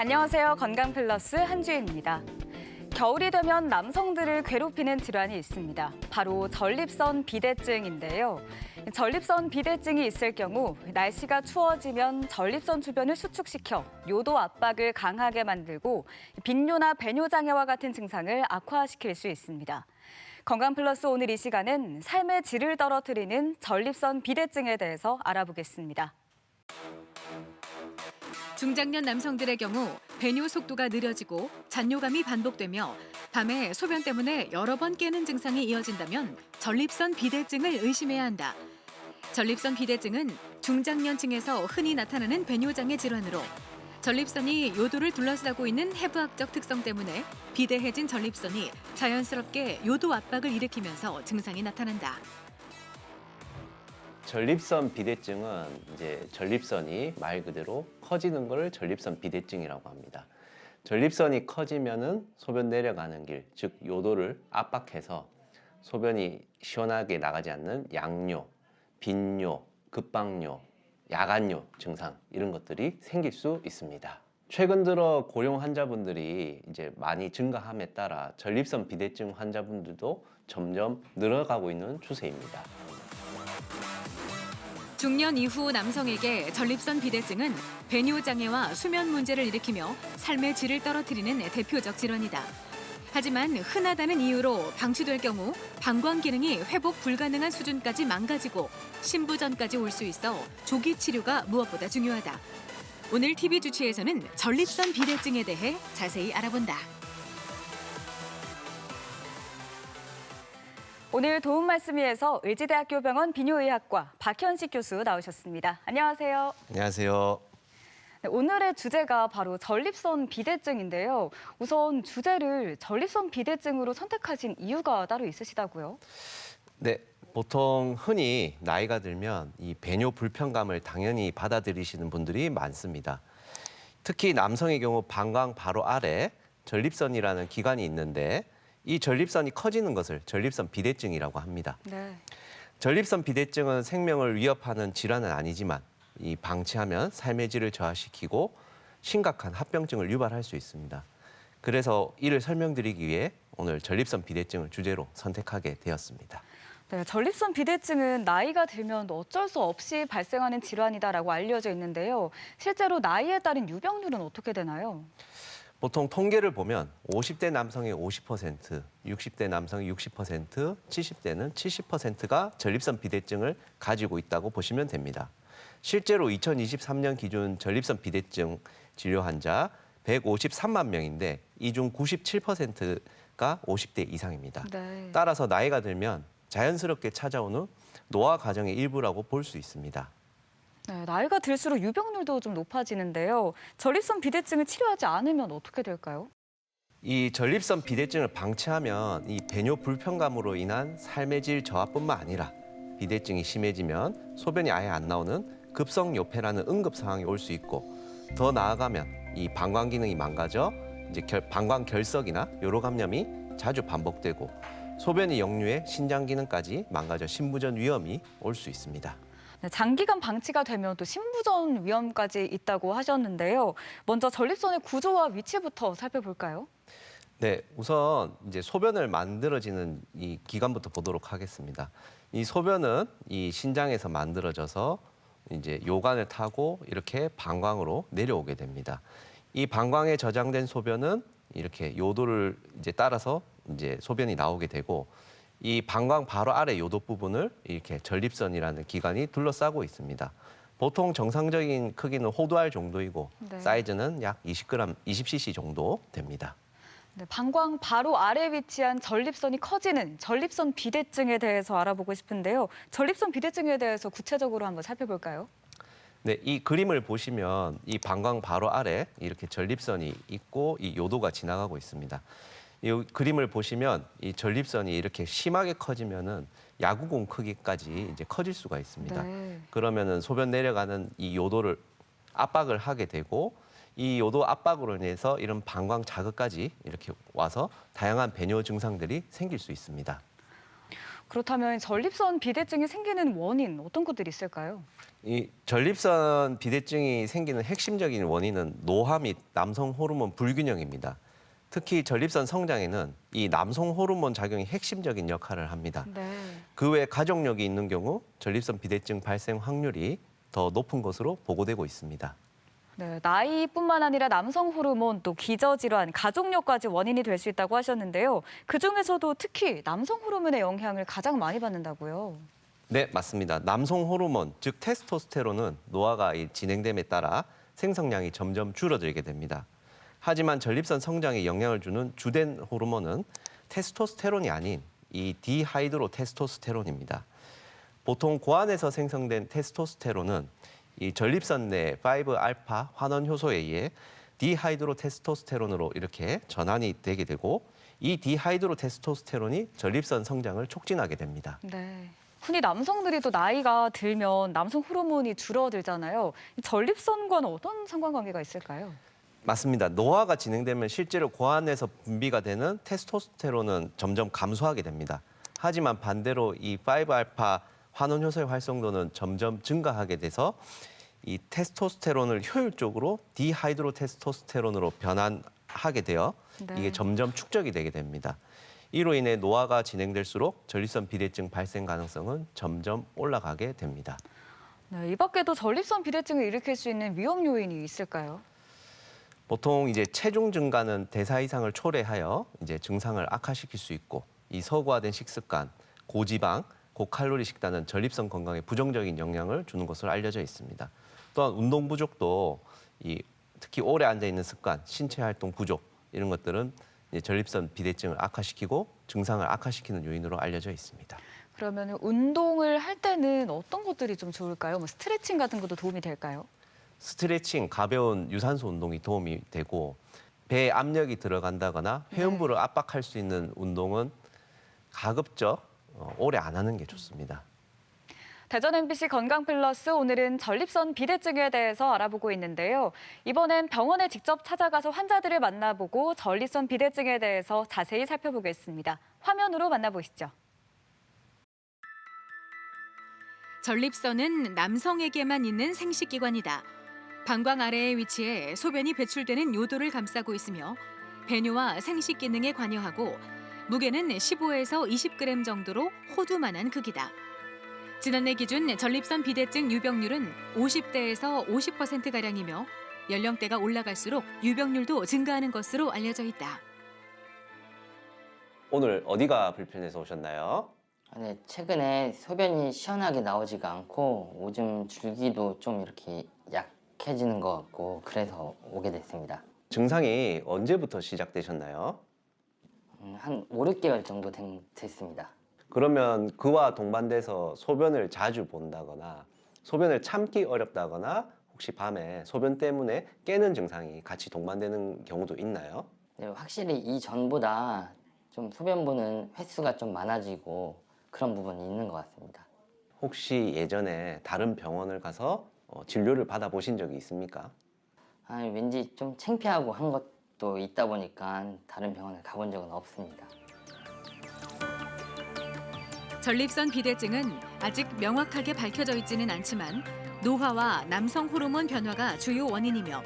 안녕하세요. 건강플러스 한주희입니다. 겨울이 되면 남성들을 괴롭히는 질환이 있습니다. 바로 전립선 비대증인데요. 전립선 비대증이 있을 경우 날씨가 추워지면 전립선 주변을 수축시켜 요도 압박을 강하게 만들고 빈뇨나 배뇨 장애와 같은 증상을 악화시킬 수 있습니다. 건강플러스 오늘 이 시간은 삶의 질을 떨어뜨리는 전립선 비대증에 대해서 알아보겠습니다. 중장년 남성들의 경우 배뇨 속도가 느려지고 잔뇨감이 반복되며 밤에 소변 때문에 여러 번 깨는 증상이 이어진다면 전립선 비대증을 의심해야 한다. 전립선 비대증은 중장년층에서 흔히 나타나는 배뇨장애 질환으로 전립선이 요도를 둘러싸고 있는 해부학적 특성 때문에 비대해진 전립선이 자연스럽게 요도 압박을 일으키면서 증상이 나타난다. 전립선 비대증은 이제 전립선이 말 그대로 커지는 걸 전립선 비대증이라고 합니다. 전립선이 커지면은 소변 내려가는 길, 즉 요도를 압박해서 소변이 시원하게 나가지 않는 양뇨, 빈뇨, 급박뇨, 야간뇨 증상 이런 것들이 생길 수 있습니다. 최근 들어 고령 환자분들이 이제 많이 증가함에 따라 전립선 비대증 환자분들도 점점 늘어가고 있는 추세입니다. 중년 이후 남성에게 전립선 비대증은 배뇨 장애와 수면 문제를 일으키며 삶의 질을 떨어뜨리는 대표적 질환이다. 하지만 흔하다는 이유로 방치될 경우 방광 기능이 회복 불가능한 수준까지 망가지고 신부전까지 올 수 있어 조기 치료가 무엇보다 중요하다. 오늘 TV 주치에서는 전립선 비대증에 대해 자세히 알아본다. 오늘 도움 말씀 위해서 의지대학교 병원 비뇨의학과 박현식 교수 나오셨습니다. 안녕하세요. 안녕하세요. 네, 오늘의 주제가 바로 전립선 비대증인데요. 우선 주제를 전립선 비대증으로 선택하신 이유가 따로 있으시다고요? 네, 보통 흔히 나이가 들면 이 배뇨 불편감을 당연히 받아들이시는 분들이 많습니다. 특히 남성의 경우 방광 바로 아래 전립선이라는 기관이 있는데 이 전립선이 커지는 것을 전립선 비대증이라고 합니다. 네. 전립선 비대증은 생명을 위협하는 질환은 아니지만 이 방치하면 삶의 질을 저하시키고 심각한 합병증을 유발할 수 있습니다. 그래서 이를 설명드리기 위해 오늘 전립선 비대증을 주제로 선택하게 되었습니다. 네, 전립선 비대증은 나이가 들면 어쩔 수 없이 발생하는 질환이다라고 알려져 있는데요. 실제로 나이에 따른 유병률은 어떻게 되나요? 보통 통계를 보면 50대 남성의 50%, 60대 남성의 60%, 70대는 70%가 전립선 비대증을 가지고 있다고 보시면 됩니다. 실제로 2023년 기준 전립선 비대증 진료 환자 153만 명인데 이 중 97%가 50대 이상입니다. 네. 따라서 나이가 들면 자연스럽게 찾아오는 노화 과정의 일부라고 볼 수 있습니다. 네, 나이가 들수록 유병률도 좀 높아지는데요. 전립선 비대증을 치료하지 않으면 어떻게 될까요? 이 전립선 비대증을 방치하면 이 배뇨 불편감으로 인한 삶의 질 저하뿐만 아니라 비대증이 심해지면 소변이 아예 안 나오는 급성요폐라는 응급 상황이 올 수 있고 더 나아가면 이 방광 기능이 망가져 이제 방광 결석이나 요로 감염이 자주 반복되고 소변이 역류해 신장 기능까지 망가져 신부전 위험이 올 수 있습니다. 네, 장기간 방치가 되면 또 신부전 위험까지 있다고 하셨는데요. 먼저 전립선의 구조와 위치부터 살펴볼까요? 네, 우선 이제 소변을 만들어지는 이 기관부터 보도록 하겠습니다. 이 소변은 이 신장에서 만들어져서 이제 요관을 타고 이렇게 방광으로 내려오게 됩니다. 이 방광에 저장된 소변은 이렇게 요도를 이제 따라서 이제 소변이 나오게 되고 이 방광 바로 아래 요도 부분을 이렇게 전립선이라는 기관이 둘러싸고 있습니다. 보통 정상적인 크기는 호두알 정도이고 네. 사이즈는 약 20g, 20cc 정도 됩니다. 네, 방광 바로 아래 위치한 전립선이 커지는 전립선 비대증에 대해서 알아보고 싶은데요. 전립선 비대증에 대해서 구체적으로 한번 살펴볼까요? 네, 이 그림을 보시면 이 방광 바로 아래 이렇게 전립선이 있고 이 요도가 지나가고 있습니다. 이 그림을 보시면 이 전립선이 이렇게 심하게 커지면은 야구공 크기까지 이제 커질 수가 있습니다. 네. 그러면은 소변 내려가는 이 요도를 압박을 하게 되고 이 요도 압박으로 인해서 이런 방광 자극까지 이렇게 와서 다양한 배뇨 증상들이 생길 수 있습니다. 그렇다면 전립선 비대증이 생기는 원인 어떤 것들이 있을까요? 이 전립선 비대증이 생기는 핵심적인 원인은 노화 및 남성 호르몬 불균형입니다. 특히 전립선 성장에는 이 남성 호르몬 작용이 핵심적인 역할을 합니다. 네. 그 외 가족력이 있는 경우 전립선 비대증 발생 확률이 더 높은 것으로 보고되고 있습니다. 네, 나이뿐만 아니라 남성 호르몬, 또 기저질환, 가족력까지 원인이 될 수 있다고 하셨는데요. 그중에서도 특히 남성 호르몬의 영향을 가장 많이 받는다고요. 네, 맞습니다. 남성 호르몬, 즉 테스토스테론은 노화가 진행됨에 따라 생성량이 점점 줄어들게 됩니다. 하지만 전립선 성장에 영향을 주는 주된 호르몬은 테스토스테론이 아닌 이 디하이드로 테스토스테론입니다. 보통 고안에서 생성된 테스토스테론은 이 전립선 내 5알파 환원 효소에 의해 디하이드로 테스토스테론으로 이렇게 전환이 되게 되고 이 디하이드로 테스토스테론이 전립선 성장을 촉진하게 됩니다. 네. 흔히 남성들이 또 나이가 들면 남성 호르몬이 줄어들잖아요. 이 전립선과는 어떤 상관관계가 있을까요? 맞습니다. 노화가 진행되면 실제로 고안에서 분비가 되는 테스토스테론은 점점 감소하게 됩니다. 하지만 반대로 이 5알파 환원 효소의 활성도는 점점 증가하게 돼서 이 테스토스테론을 효율적으로 디하이드로 테스토스테론으로 변환하게 되어 네. 이게 점점 축적이 되게 됩니다. 이로 인해 노화가 진행될수록 전립선 비대증 발생 가능성은 점점 올라가게 됩니다. 네, 이 밖에도 전립선 비대증을 일으킬 수 있는 위험 요인이 있을까요? 보통 이제 체중 증가는 대사 이상을 초래하여 이제 증상을 악화시킬 수 있고 이 서구화된 식습관, 고지방, 고칼로리 식단은 전립선 건강에 부정적인 영향을 주는 것으로 알려져 있습니다. 또한 운동 부족도 특히 오래 앉아 있는 습관, 신체 활동 부족 이런 것들은 이제 전립선 비대증을 악화시키고 증상을 악화시키는 요인으로 알려져 있습니다. 그러면 운동을 할 때는 어떤 것들이 좀 좋을까요? 뭐 스트레칭 같은 것도 도움이 될까요? 스트레칭, 가벼운 유산소 운동이 도움이 되고 배에 압력이 들어간다거나 회음부를 압박할 수 있는 운동은 가급적 오래 안 하는 게 좋습니다. 대전 MBC 건강플러스 오늘은 전립선 비대증에 대해서 알아보고 있는데요. 이번엔 병원에 직접 찾아가서 환자들을 만나보고 전립선 비대증에 대해서 자세히 살펴보겠습니다. 화면으로 만나보시죠. 전립선은 남성에게만 있는 생식기관이다. 방광 아래에 위치해 소변이 배출되는 요도를 감싸고 있으며 배뇨와 생식 기능에 관여하고 무게는 15에서 20g 정도로 호두만한 크기다. 지난해 기준 전립선 비대증 유병률은 50대에서 50%가량이며 연령대가 올라갈수록 유병률도 증가하는 것으로 알려져 있다. 오늘 어디가 불편해서 오셨나요? 네, 최근에 소변이 시원하게 나오지가 않고 오줌 줄기도 좀 이렇게 약해지는 것 같고 그래서 오게 됐습니다. 증상이 언제부터 시작되셨나요? 한 5, 6개월 정도 됐습니다. 그러면 그와 동반돼서 소변을 자주 본다거나 소변을 참기 어렵다거나 혹시 밤에 소변 때문에 깨는 증상이 같이 동반되는 경우도 있나요? 네, 확실히 이전보다 좀 소변 보는 횟수가 좀 많아지고 그런 부분이 있는 것 같습니다. 혹시 예전에 다른 병원을 가서 진료를 받아보신 적이 있습니까? 왠지 좀 창피하고 한 것도 있다 보니까 다른 병원을 가본 적은 없습니다. 전립선 비대증은 아직 명확하게 밝혀져 있지는 않지만 노화와 남성 호르몬 변화가 주요 원인이며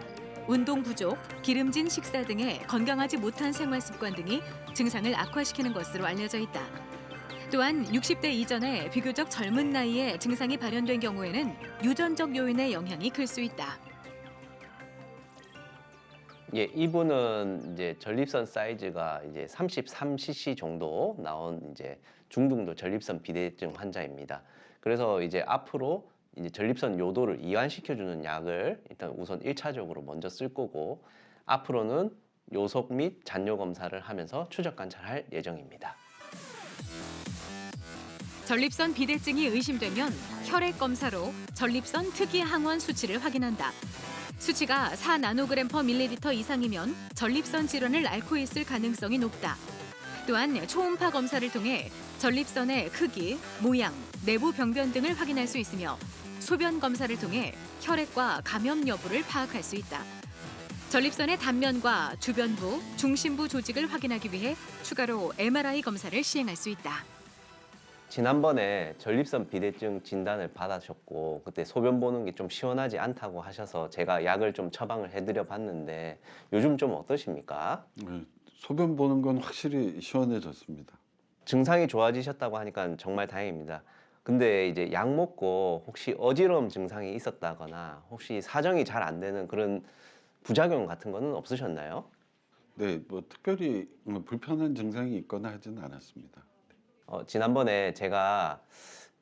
운동 부족, 기름진 식사 등의 건강하지 못한 생활 습관 등이 증상을 악화시키는 것으로 알려져 있다. 또한 60대 이전에 비교적 젊은 나이에 증상이 발현된 경우에는 유전적 요인의 영향이 클 수 있다. 예, 이분은 이제 전립선 사이즈가 이제 33cc 정도 나온 이제 중등도 전립선 비대증 환자입니다. 그래서 이제 앞으로 이제 전립선 요도를 이완시켜주는 약을 일단 우선 1차적으로 먼저 쓸 거고 앞으로는 요속 및 잔뇨 검사를 하면서 추적 관찰할 예정입니다. 전립선 비대증이 의심되면 혈액 검사로 전립선 특이 항원 수치를 확인한다. 수치가 4나노그램/밀리리터 이상이면 전립선 질환을 앓고 있을 가능성이 높다. 또한 초음파 검사를 통해 전립선의 크기, 모양, 내부 병변 등을 확인할 수 있으며 소변 검사를 통해 혈액과 감염 여부를 파악할 수 있다. 전립선의 단면과 주변부, 중심부 조직을 확인하기 위해 추가로 MRI 검사를 시행할 수 있다. 지난번에 전립선 비대증 진단을 받으셨고 그때 소변 보는 게 좀 시원하지 않다고 하셔서 제가 약을 좀 처방을 해드려 봤는데 요즘 좀 어떠십니까? 네, 소변 보는 건 확실히 시원해졌습니다. 증상이 좋아지셨다고 하니까 정말 다행입니다. 근데 이제 약 먹고 혹시 어지러움 증상이 있었다거나 혹시 사정이 잘 안 되는 그런 부작용 같은 거는 없으셨나요? 네, 뭐 특별히 불편한 증상이 있거나 하지는 않았습니다. 지난번에 제가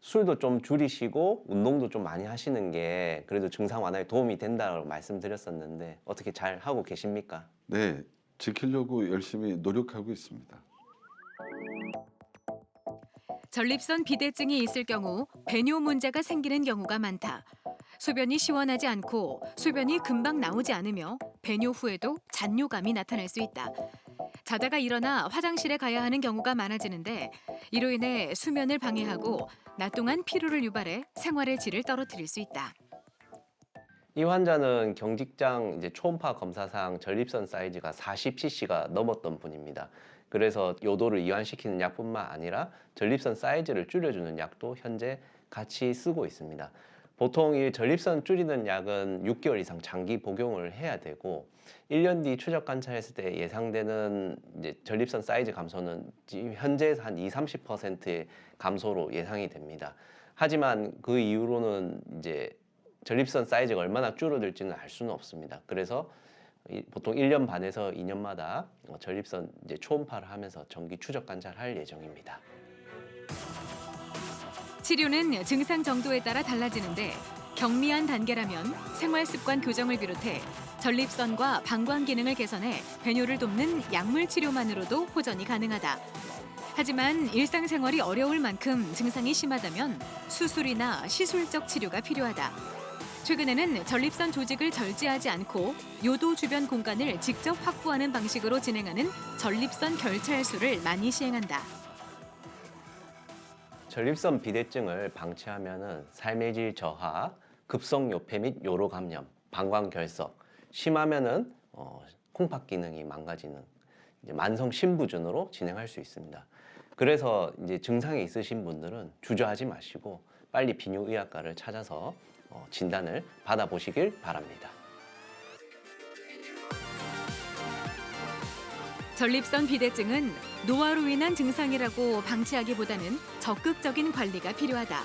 술도 좀 줄이시고 운동도 좀 많이 하시는 게 그래도 증상 완화에 도움이 된다고 말씀드렸었는데 어떻게 잘 하고 계십니까? 네, 지키려고 열심히 노력하고 있습니다. 전립선 비대증이 있을 경우 배뇨 문제가 생기는 경우가 많다. 소변이 시원하지 않고 소변이 금방 나오지 않으며 배뇨 후에도 잔뇨감이 나타날 수 있다. 자다가 일어나 화장실에 가야 하는 경우가 많아지는데 이로 인해 수면을 방해하고 낮 동안 피로를 유발해 생활의 질을 떨어뜨릴 수 있다. 이 환자는 경직장 이제 초음파 검사상 전립선 사이즈가 40cc가 넘었던 분입니다. 그래서 요도를 이완시키는 약뿐만 아니라 전립선 사이즈를 줄여주는 약도 현재 같이 쓰고 있습니다. 보통 이 전립선 줄이는 약은 6개월 이상 장기 복용을 해야 되고 1년 뒤 추적 관찰했을 때 예상되는 이제 전립선 사이즈 감소는 지금 현재 한 20-30%의 감소로 예상이 됩니다. 하지만 그 이후로는 이제 전립선 사이즈가 얼마나 줄어들지는 알 수는 없습니다. 그래서 보통 1년 반에서 2년마다 전립선 이제 초음파를 하면서 정기 추적 관찰할 예정입니다. 치료는 증상 정도에 따라 달라지는데 경미한 단계라면 생활 습관 교정을 비롯해 전립선과 방광 기능을 개선해 배뇨를 돕는 약물 치료만으로도 호전이 가능하다. 하지만 일상생활이 어려울 만큼 증상이 심하다면 수술이나 시술적 치료가 필요하다. 최근에는 전립선 조직을 절제하지 않고 요도 주변 공간을 직접 확보하는 방식으로 진행하는 전립선 결찰술을 많이 시행한다. 전립선 비대증을 방치하면은 삶의 질 저하, 급성 요폐 및 요로 감염, 방광 결석, 심하면은 콩팥 기능이 망가지는 이제 만성 신부전으로 진행할 수 있습니다. 그래서 이제 증상이 있으신 분들은 주저하지 마시고 빨리 비뇨의학과를 찾아서 진단을 받아보시길 바랍니다. 전립선 비대증은 노화로 인한 증상이라고 방치하기보다는 적극적인 관리가 필요하다.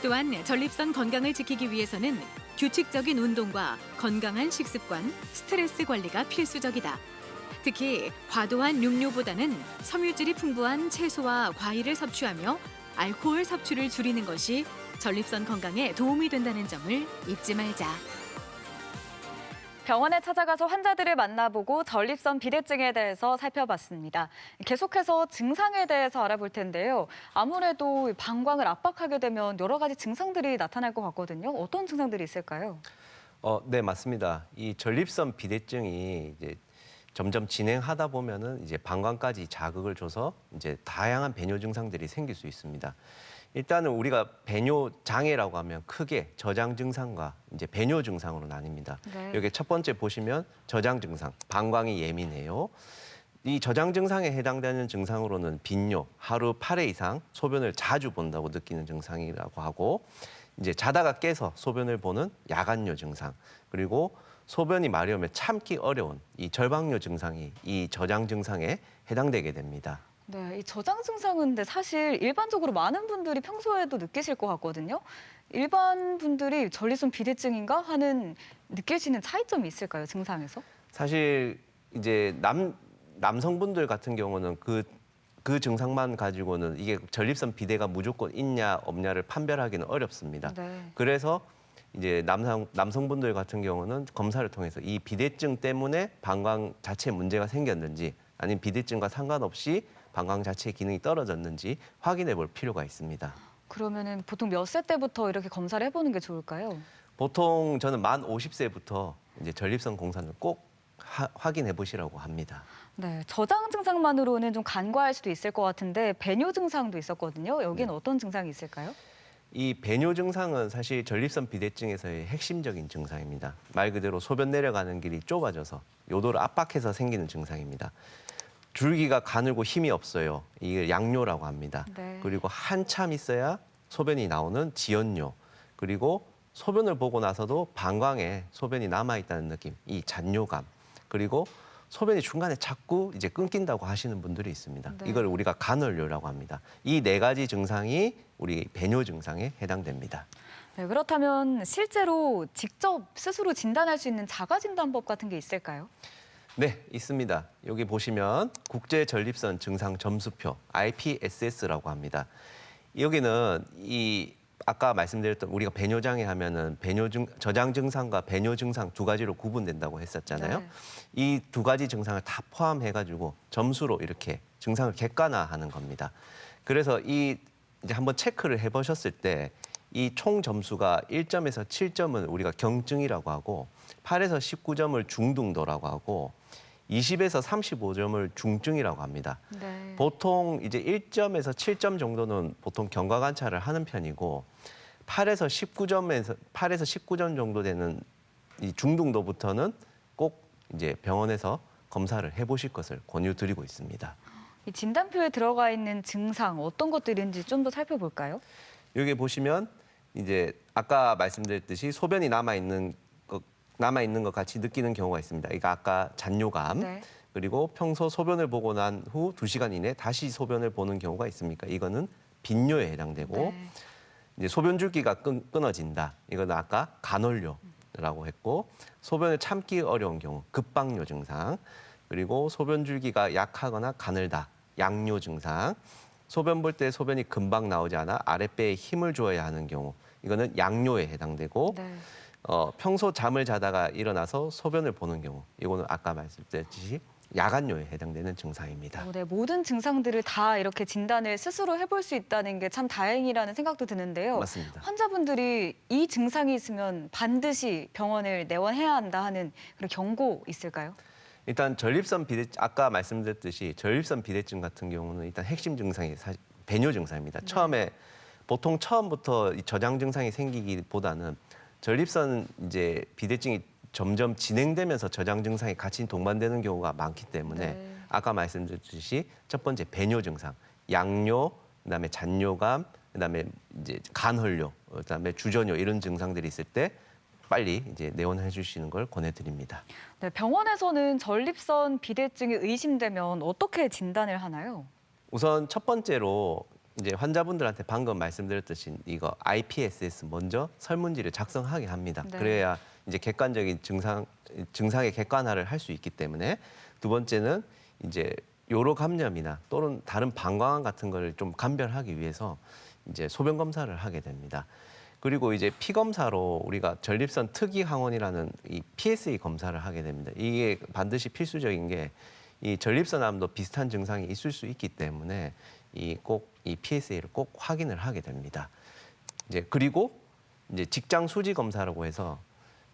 또한 전립선 건강을 지키기 위해서는 규칙적인 운동과 건강한 식습관, 스트레스 관리가 필수적이다. 특히 과도한 육류보다는 섬유질이 풍부한 채소와 과일을 섭취하며 알코올 섭취를 줄이는 것이 전립선 건강에 도움이 된다는 점을 잊지 말자. 병원에 찾아가서 환자들을 만나보고 전립선 비대증에 대해서 살펴봤습니다. 계속해서 증상에 대해서 알아볼 텐데요. 아무래도 방광을 압박하게 되면 여러 가지 증상들이 나타날 것 같거든요. 어떤 증상들이 있을까요? 네, 맞습니다. 이 전립선 비대증이 이제 점점 진행하다 보면은 이제 방광까지 자극을 줘서 이제 다양한 배뇨 증상들이 생길 수 있습니다. 일단은 우리가 배뇨 장애라고 하면 크게 저장 증상과 이제 배뇨 증상으로 나뉩니다. 네. 여기 첫 번째 보시면 저장 증상, 방광이 예민해요. 이 저장 증상에 해당되는 증상으로는 빈뇨, 하루 8회 이상 소변을 자주 본다고 느끼는 증상이라고 하고, 이제 자다가 깨서 소변을 보는 야간뇨 증상, 그리고 소변이 마려우면 참기 어려운 이 절박뇨 증상이 이 저장 증상에 해당되게 됩니다. 네, 이 저장 증상은 근데 사실 일반적으로 많은 분들이 평소에도 느끼실 것 같거든요. 일반 분들이 전립선 비대증인가 하는 느끼시는 차이점이 있을까요, 증상에서? 사실 이제 남성분들 같은 경우는 그 증상만 가지고는 이게 전립선 비대가 무조건 있냐 없냐를 판별하기는 어렵습니다. 네. 그래서 이제 남성분들 같은 경우는 검사를 통해서 이 비대증 때문에 방광 자체에 문제가 생겼는지 아니면 비대증과 상관없이 방광 자체의 기능이 떨어졌는지 확인해 볼 필요가 있습니다. 그러면은 보통 몇 세 때부터 이렇게 검사를 해보는 게 좋을까요? 보통 저는 만 50세부터 이제 전립선 공사는 꼭 확인해 보시라고 합니다. 네, 저장 증상만으로는 좀 간과할 수도 있을 것 같은데 배뇨 증상도 있었거든요. 여기는 어떤 증상이 있을까요? 이 배뇨 증상은 사실 전립선 비대증에서의 핵심적인 증상입니다. 말 그대로 소변 내려가는 길이 좁아져서 요도를 압박해서 생기는 증상입니다. 줄기가 가늘고 힘이 없어요. 이게 양뇨라고 합니다. 네. 그리고 한참 있어야 소변이 나오는 지연뇨. 그리고 소변을 보고 나서도 방광에 소변이 남아있다는 느낌, 이 잔뇨감. 그리고 소변이 중간에 자꾸 이제 끊긴다고 하시는 분들이 있습니다. 네. 이걸 우리가 간헐뇨라고 합니다. 이 네 가지 증상이 우리 배뇨 증상에 해당됩니다. 네, 그렇다면 실제로 직접 스스로 진단할 수 있는 자가진단법 같은 게 있을까요? 네, 있습니다. 여기 보시면 국제전립선 증상 점수표 IPSS라고 합니다. 여기는 이 아까 말씀드렸던 우리가 배뇨장애 하면은 저장 증상과 배뇨 증상 두 가지로 구분된다고 했었잖아요. 네. 이 두 가지 증상을 다 포함해가지고 점수로 이렇게 증상을 객관화하는 겁니다. 그래서 이제 한번 체크를 해보셨을 때 이 총 점수가 1점에서 7점은 우리가 경증이라고 하고 8에서 19점을 중등도라고 하고 20에서 35점을 중증이라고 합니다. 네. 보통 이제 1점에서 7점 정도는 보통 경과 관찰을 하는 편이고 8에서 19점 정도 되는 이 중등도부터는 꼭 이제 병원에서 검사를 해보실 것을 권유드리고 있습니다. 이 진단표에 들어가 있는 증상 어떤 것들인지 좀 더 살펴볼까요? 여기 보시면 이제 아까 말씀드렸듯이 소변이 남아있는 것 같이 느끼는 경우가 있습니다. 이거 아까 잔뇨감. 네. 그리고 평소 소변을 보고 난 후 2시간 이내 다시 소변을 보는 경우가 있습니까? 이거는 빈뇨에 해당되고 네. 이제 소변 줄기가 끊어진다. 이거는 아까 간헐뇨라고 했고 소변을 참기 어려운 경우 급박뇨 증상. 그리고 소변 줄기가 약하거나 가늘다. 양뇨 증상. 소변 볼 때 소변이 금방 나오지 않아 아랫배에 힘을 줘야 하는 경우. 이거는 양뇨에 해당되고 네. 평소 잠을 자다가 일어나서 소변을 보는 경우. 이거는 아까 말씀드렸듯이 야간뇨에 해당되는 증상입니다. 네, 모든 증상들을 다 이렇게 진단을 스스로 해볼 수 있다는 게 참 다행이라는 생각도 드는데요. 맞습니다. 환자분들이 이 증상이 있으면 반드시 병원을 내원해야 한다 하는 그런 경고 있을까요? 일단 전립선 비대증 아까 말씀드렸듯이 전립선 비대증 같은 경우는 일단 핵심 증상이 사실 배뇨 증상입니다. 보통 처음부터 이 저장 증상이 생기기보다는 전립선 이제 비대증이 점점 진행되면서 저장 증상이 같이 동반되는 경우가 많기 때문에 네. 아까 말씀드렸듯이 첫 번째 배뇨 증상, 양뇨, 그다음에 잔뇨감, 그다음에 이제 간헐뇨, 그다음에 주저뇨 이런 증상들이 있을 때 빨리 이제 내원해 주시는 걸 권해드립니다. 네, 병원에서는 전립선 비대증이 의심되면 어떻게 진단을 하나요? 우선 첫 번째로 이제 환자분들한테 방금 말씀드렸듯이 이거 IPSS 먼저 설문지를 작성하게 합니다. 네. 그래야 이제 객관적인 증상의 객관화를 할 수 있기 때문에 두 번째는 이제 요로 감염이나 또는 다른 방광암 같은 걸 좀 감별하기 위해서 이제 소변 검사를 하게 됩니다. 그리고 이제 피 검사로 우리가 전립선 특이 항원이라는 이 PSA 검사를 하게 됩니다. 이게 반드시 필수적인 게 이 전립선암도 비슷한 증상이 있을 수 있기 때문에 이 PSA를 꼭 확인을 하게 됩니다. 이제 그리고 이제 직장 수지 검사라고 해서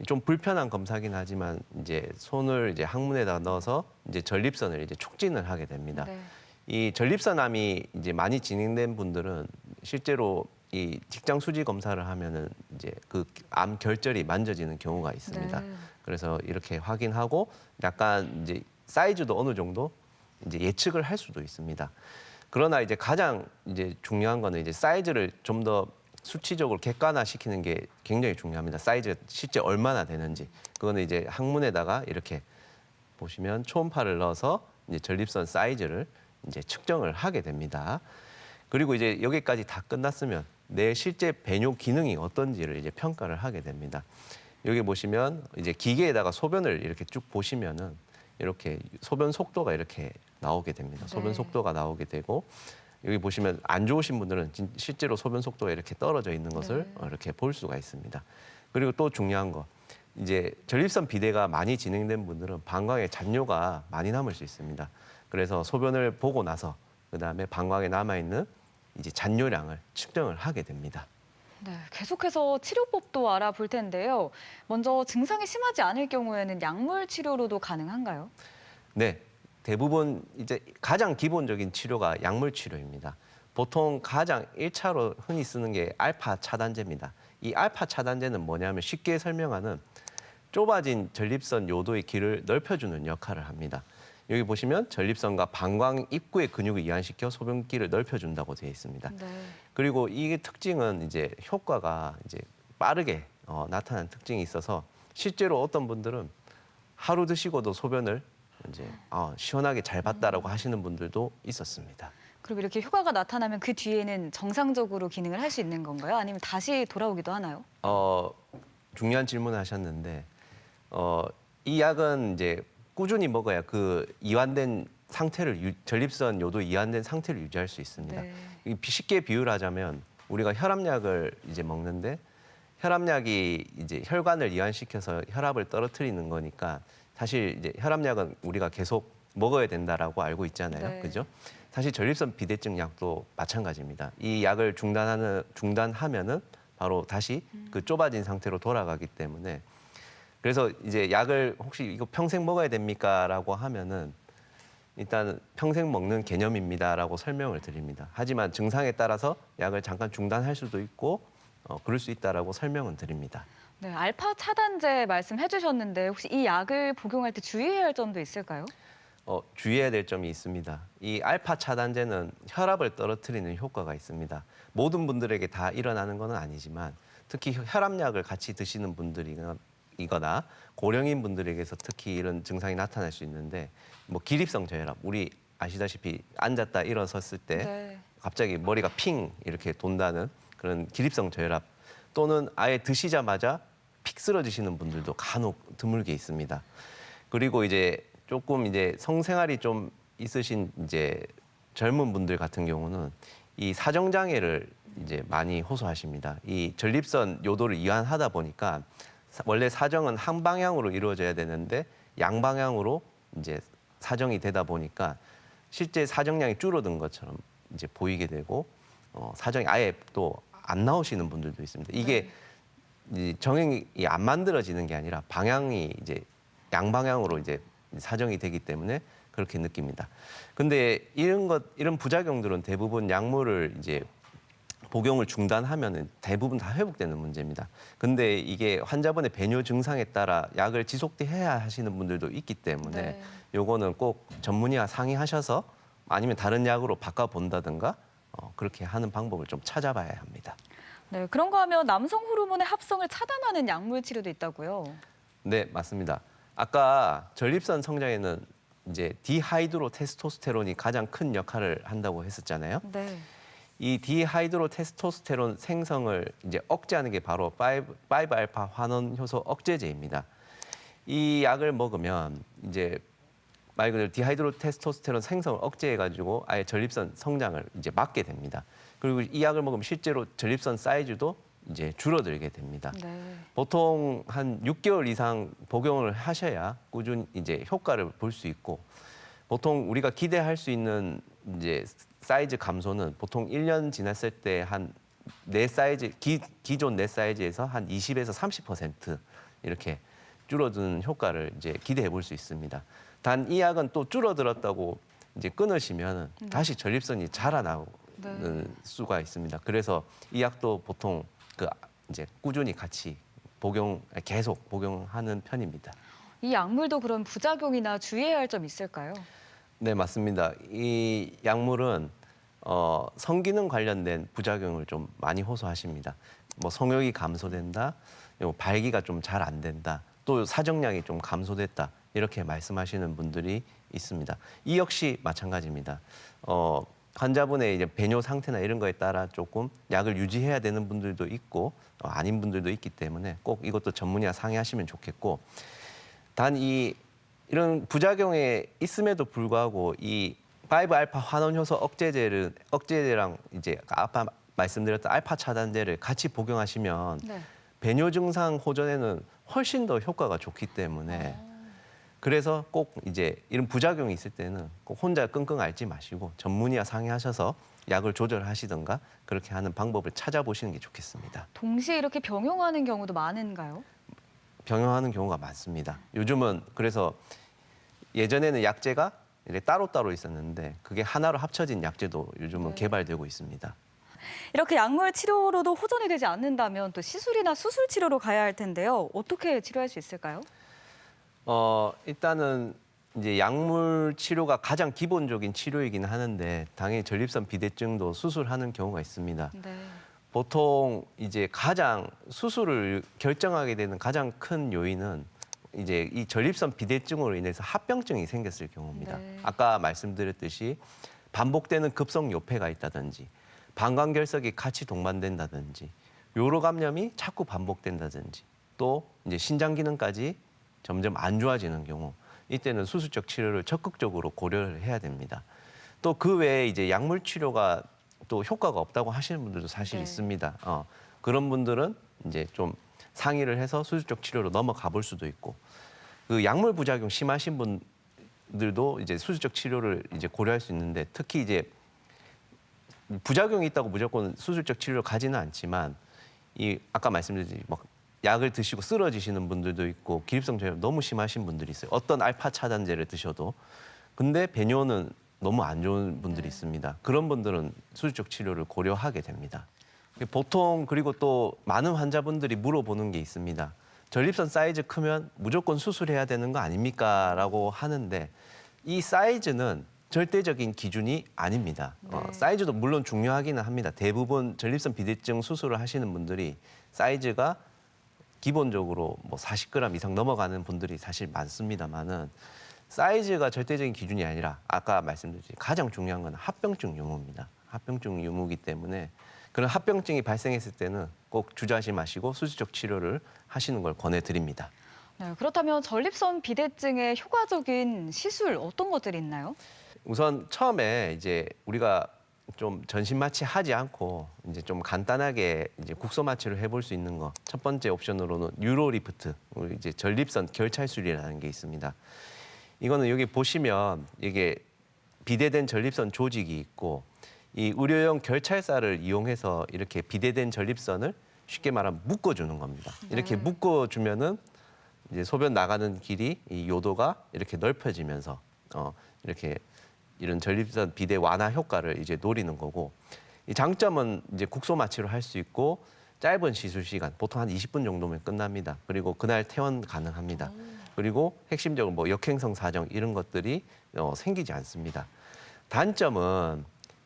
좀 불편한 검사긴 하지만 이제 손을 이제 항문에다 넣어서 이제 전립선을 이제 촉진을 하게 됩니다. 네. 이 전립선암이 이제 많이 진행된 분들은 실제로 이 직장 수지 검사를 하면은 이제 그 암 결절이 만져지는 경우가 있습니다. 네. 그래서 이렇게 확인하고 약간 이제 사이즈도 어느 정도 이제 예측을 할 수도 있습니다. 그러나 이제 가장 이제 중요한 거는 이제 사이즈를 좀 더 수치적으로 객관화시키는 게 굉장히 중요합니다. 사이즈가 실제 얼마나 되는지. 그거는 이제 항문에다가 이렇게 보시면 초음파를 넣어서 이제 전립선 사이즈를 이제 측정을 하게 됩니다. 그리고 이제 여기까지 다 끝났으면 내 실제 배뇨 기능이 어떤지를 이제 평가를 하게 됩니다. 여기 보시면 이제 기계에다가 소변을 이렇게 쭉 보시면은 이렇게 소변 속도가 이렇게 나오게 됩니다. 소변 네. 속도가 나오게 되고 여기 보시면 안 좋으신 분들은 실제로 소변 속도가 이렇게 떨어져 있는 것을 네. 이렇게 볼 수가 있습니다. 그리고 또 중요한 거 이제 전립선 비대가 많이 진행된 분들은 방광에 잔뇨가 많이 남을 수 있습니다. 그래서 소변을 보고 나서 그다음에 방광에 남아 있는 이제 잔뇨량을 측정을 하게 됩니다. 네, 계속해서 치료법도 알아볼 텐데요. 먼저 증상이 심하지 않을 경우에는 약물 치료로도 가능한가요? 네, 대부분 이제 가장 기본적인 치료가 약물 치료입니다. 보통 가장 1차로 흔히 쓰는 게 알파 차단제입니다. 이 알파 차단제는 뭐냐면 쉽게 설명하는 좁아진 전립선 요도의 길을 넓혀주는 역할을 합니다. 여기 보시면 전립선과 방광 입구의 근육을 이완시켜 소변기를 넓혀준다고 되어 있습니다. 네. 그리고 이게 특징은 이제 효과가 이제 빠르게 나타나는 특징이 있어서 실제로 어떤 분들은 하루 드시고도 소변을 이제 시원하게 잘 봤다라고 하시는 분들도 있었습니다. 그럼 이렇게 효과가 나타나면 그 뒤에는 정상적으로 기능을 할 수 있는 건가요? 아니면 다시 돌아오기도 하나요? 중요한 질문을 하셨는데 이 약은 이제 꾸준히 먹어야 그 이완된 상태를 전립선 요도 이완된 상태를 유지할 수 있습니다. 네. 쉽게 비유를 하자면 우리가 혈압약을 이제 먹는데 혈압약이 이제 혈관을 이완시켜서 혈압을 떨어뜨리는 거니까 사실 이제 혈압약은 우리가 계속 먹어야 된다라고 알고 있잖아요. 네. 그죠? 사실 전립선 비대증 약도 마찬가지입니다. 이 약을 중단하면은 바로 다시 그 좁아진 상태로 돌아가기 때문에 그래서 이제 약을 혹시 이거 평생 먹어야 됩니까라고 하면은 일단 평생 먹는 개념입니다라고 설명을 드립니다. 하지만 증상에 따라서 약을 잠깐 중단할 수도 있고 그럴 수 있다라고 설명은 드립니다. 네, 알파 차단제 말씀해 주셨는데 혹시 이 약을 복용할 때 주의해야 할 점도 있을까요? 주의해야 될 점이 있습니다. 이 알파 차단제는 혈압을 떨어뜨리는 효과가 있습니다. 모든 분들에게 다 일어나는 건 아니지만 특히 혈압약을 같이 드시는 분들이거나 고령인 분들에게서 특히 이런 증상이 나타날 수 있는데 뭐 기립성 저혈압, 우리 아시다시피 앉았다 일어섰을 때 네. 갑자기 머리가 핑 이렇게 돈다는 그런 기립성 저혈압 또는 아예 드시자마자 픽 쓰러지시는 분들도 간혹 드물게 있습니다. 그리고 이제 조금 이제 성생활이 좀 있으신 이제 젊은 분들 같은 경우는 이 사정 장애를 이제 많이 호소하십니다. 이 전립선 요도를 이완하다 보니까 원래 사정은 한 방향으로 이루어져야 되는데 양방향으로 이제 사정이 되다 보니까 실제 사정량이 줄어든 것처럼 이제 보이게 되고 사정이 아예 또 안 나오시는 분들도 있습니다. 이게 이 정형이 안 만들어지는 게 아니라 방향이 이제 양방향으로 이제 사정이 되기 때문에 그렇게 느낍니다. 근데 이런 부작용들은 대부분 약물을 이제 복용을 중단하면은 대부분 다 회복되는 문제입니다. 근데 이게 환자분의 배뇨 증상에 따라 약을 지속해야 하시는 분들도 있기 때문에 네. 요거는 꼭 전문의와 상의하셔서 아니면 다른 약으로 바꿔본다든가 그렇게 하는 방법을 좀 찾아봐야 합니다. 네, 그런가 하면 남성 호르몬의 합성을 차단하는 약물 치료도 있다고요. 네, 맞습니다. 아까 전립선 성장에는 이제 디하이드로 테스토스테론이 가장 큰 역할을 한다고 했었잖아요. 네. 이 디하이드로 테스토스테론 생성을 이제 억제하는 게 바로 5알파 환원 효소 억제제입니다. 이 약을 먹으면 이제 말 그대로 디하이드로 테스토스테론 생성을 억제해 가지고 아예 전립선 성장을 이제 막게 됩니다. 그리고 이 약을 먹으면 실제로 전립선 사이즈도 이제 줄어들게 됩니다. 네. 보통 한 6개월 이상 복용을 하셔야 꾸준히 이제 효과를 볼 수 있고 보통 우리가 기대할 수 있는 이제 사이즈 감소는 보통 1년 지났을 때 한 내 사이즈 기존 내 사이즈에서 한 20에서 30% 이렇게 줄어드는 효과를 이제 기대해 볼 수 있습니다. 단 이 약은 또 줄어들었다고 이제 끊으시면 다시 전립선이 자라나는 수가 있습니다. 그래서 이 약도 보통 이제 꾸준히 같이 계속 복용하는 편입니다. 이 약물도 그런 부작용이나 주의해야 할 점 있을까요? 네, 맞습니다. 이 약물은 성기능 관련된 부작용을 좀 많이 호소하십니다. 뭐 성욕이 감소된다, 발기가 좀 잘 안 된다, 또 사정량이 좀 감소됐다 이렇게 말씀하시는 분들이 있습니다. 이 역시 마찬가지입니다. 환자분의 이제 배뇨 상태나 이런 거에 따라 조금 약을 유지해야 되는 분들도 있고 아닌 분들도 있기 때문에 꼭 이것도 전문의와 상의하시면 좋겠고 단 이런 부작용에 있음에도 불구하고 이 5알파 환원 효소 억제제랑 이제 아까 말씀드렸던 알파 차단제를 같이 복용하시면 네. 배뇨 증상 호전에는 훨씬 더 효과가 좋기 때문에 그래서 꼭 이제 이런 부작용이 있을 때는 꼭 혼자 끙끙 앓지 마시고 전문의와 상의하셔서 약을 조절하시든가 그렇게 하는 방법을 찾아보시는 게 좋겠습니다. 동시에 이렇게 병용하는 경우도 많은가요? 병용하는 경우가 많습니다. 요즘은 그래서 예전에는 약제가 이제 따로따로 있었는데 그게 하나로 합쳐진 약제도 요즘은 개발되고 있습니다. 이렇게 약물 치료로도 호전이 되지 않는다면 또 시술이나 수술 치료로 가야 할 텐데요. 어떻게 치료할 수 있을까요? 일단은 이제 약물 치료가 가장 기본적인 치료이긴 하는데 당연히 전립선 비대증도 수술하는 경우가 있습니다. 네. 보통 이제 가장 수술을 결정하게 되는 가장 큰 요인은 이제 이 전립선 비대증으로 인해서 합병증이 생겼을 경우입니다. 네. 아까 말씀드렸듯이 반복되는 급성 요폐가 있다든지 방광결석이 같이 동반된다든지 요로 감염이 자꾸 반복된다든지 또 이제 신장 기능까지 점점 안 좋아지는 경우 이때는 수술적 치료를 적극적으로 고려를 해야 됩니다. 또 그 외에 이제 약물 치료가 또 효과가 없다고 하시는 분들도 사실 네. 있습니다. 그런 분들은 이제 좀 상의를 해서 수술적 치료로 넘어가 볼 수도 있고 그 약물 부작용 심하신 분들도 이제 수술적 치료를 이제 고려할 수 있는데 특히 이제 부작용이 있다고 무조건 수술적 치료를 가지는 않지만 이 아까 말씀드렸듯이 막 약을 드시고 쓰러지시는 분들도 있고 기립성 저혈압 너무 심하신 분들이 있어요. 어떤 알파 차단제를 드셔도 근데 배뇨는 너무 안 좋은 분들이 있습니다. 그런 분들은 수술적 치료를 고려하게 됩니다. 보통 그리고 또 많은 환자분들이 물어보는 게 있습니다. 전립선 사이즈 크면 무조건 수술해야 되는 거 아닙니까? 라고 하는데 이 사이즈는 절대적인 기준이 아닙니다. 네. 사이즈도 물론 중요하기는 합니다. 대부분 전립선 비대증 수술을 하시는 분들이 사이즈가 기본적으로 뭐 40g 이상 넘어가는 분들이 사실 많습니다만은 사이즈가 절대적인 기준이 아니라 아까 말씀드렸듯이 가장 중요한 건 합병증 유무입니다. 합병증 유무이기 때문에 그런 합병증이 발생했을 때는 꼭 주저하지 마시고 수술적 치료를 하시는 걸 권해드립니다. 네, 그렇다면 전립선 비대증의 효과적인 시술 어떤 것들이 있나요? 우선 처음에 이제 우리가 좀 전신 마취하지 않고 이제 좀 간단하게 이제 국소 마취를 해볼 수 있는 거 첫 번째 옵션으로는 유로리프트, 우리 이제 전립선 결찰술이라는 게 있습니다. 이거는 여기 보시면 이게 비대된 전립선 조직이 있고 이 의료용 결찰사를 이용해서 이렇게 비대된 전립선을 쉽게 말하면 묶어주는 겁니다. 이렇게 묶어주면은 이제 소변 나가는 길이 이 요도가 이렇게 넓혀지면서 이렇게 이런 전립선 비대 완화 효과를 이제 노리는 거고 이 장점은 이제 국소 마취로 할 수 있고 짧은 시술 시간 보통 한 20분 정도면 끝납니다. 그리고 그날 퇴원 가능합니다. 그리고 핵심적으로 뭐 역행성 사정 이런 것들이 생기지 않습니다. 단점은